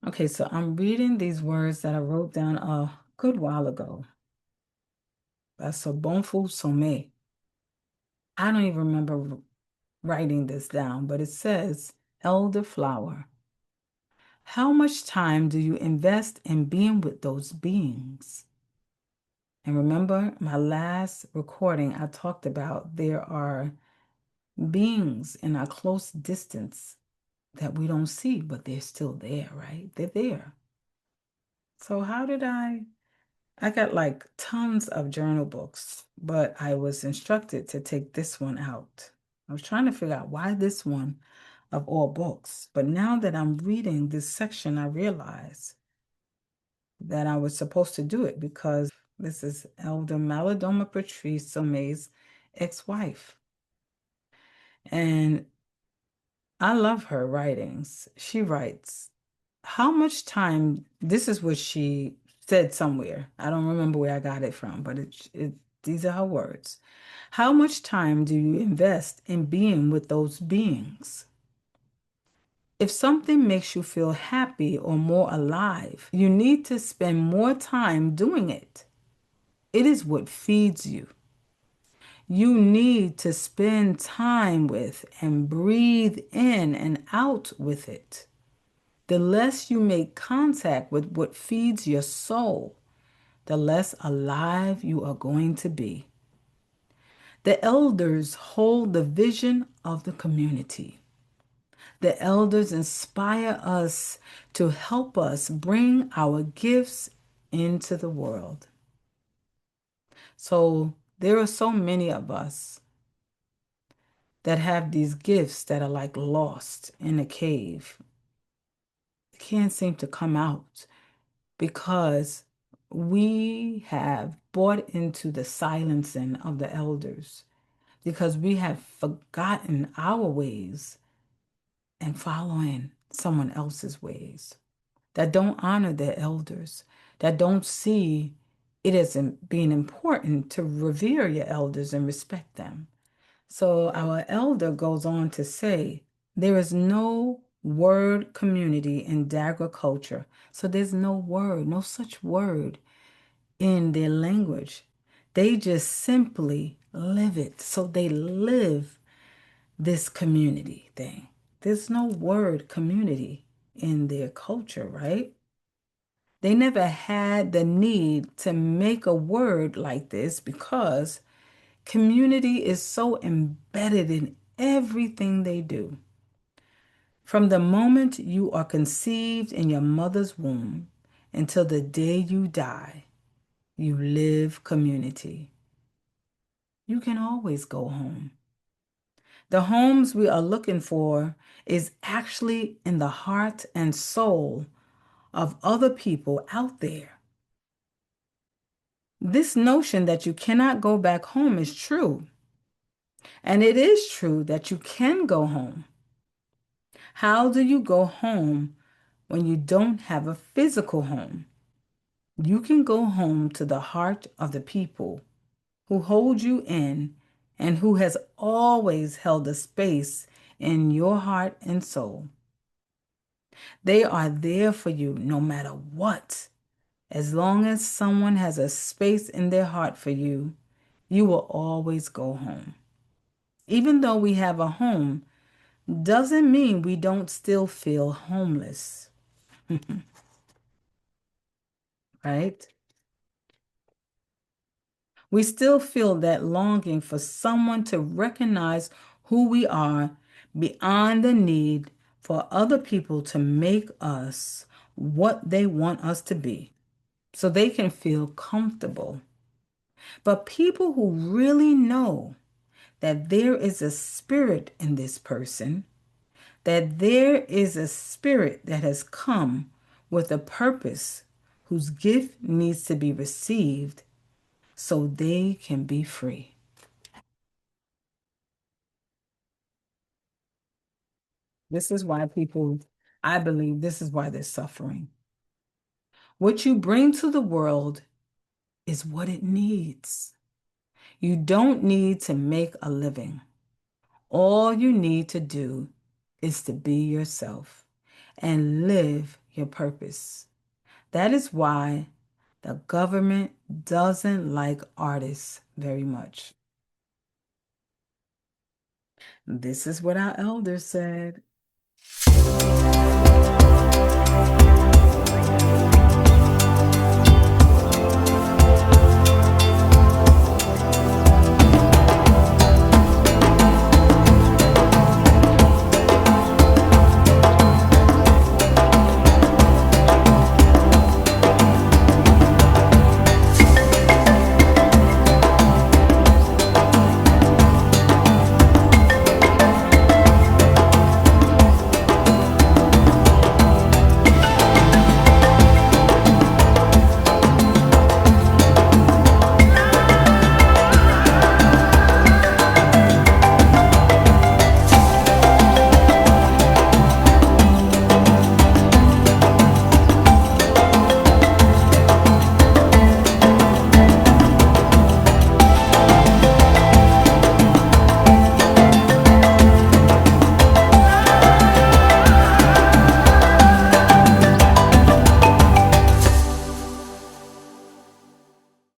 Okay, so I'm reading these words that I wrote down a good while ago by Sobonfu Some. I don't even remember writing this down, but it says, Elderflower, how much time do you invest in being with those beings? And remember, my last recording, I talked about there are beings in our close distance that we don't see, but they're still there, right? They're there. So how did I got like tons of journal books, but I was instructed to take this one out. I was trying to figure out why this one of all books. But now that I'm reading this section, I realize that I was supposed to do it because this is Elder Malidoma Patrice Some's ex-wife. And I love her writings. She writes, how much time, this is what she said somewhere. I don't remember where I got it from, but these are her words. How much time do you invest in being with those beings? If something makes you feel happy or more alive, you need to spend more time doing it. It is what feeds you. You need to spend time with and breathe in and out with it. The less you make contact with what feeds your soul, the less alive you are going to be. The elders hold the vision of the community. The elders inspire us to help us bring our gifts into the world. So there are so many of us that have these gifts that are like lost in a cave. They can't seem to come out because we have bought into the silencing of the elders, because we have forgotten our ways and following someone else's ways, that don't honor their elders, that don't see it as being important to revere your elders and respect them. So our elder goes on to say, there is no word community in Dagara culture. So there's no word, no such word in their language. They just simply live it. So they live this community thing. There's no word community in their culture, right? They never had the need to make a word like this because community is so embedded in everything they do. From the moment you are conceived in your mother's womb until the day you die, you live community. You can always go home. The homes we are looking for is actually in the heart and soul of other people out there. This notion that you cannot go back home is true. And it is true that you can go home. How do you go home when you don't have a physical home? You can go home to the heart of the people who hold you in and who has always held a space in your heart and soul. They are there for you no matter what. As long as someone has a space in their heart for you, you will always go home. Even though we have a home, doesn't mean we don't still feel homeless, right? We still feel that longing for someone to recognize who we are beyond the need for other people to make us what they want us to be so they can feel comfortable. But people who really know that there is a spirit in this person, that there is a spirit that has come with a purpose whose gift needs to be received so they can be free. This is why people, I believe, this is why they're suffering. What you bring to the world is what it needs. You don't need to make a living. All you need to do is to be yourself and live your purpose. That is why the government doesn't like artists very much. This is what our elders said.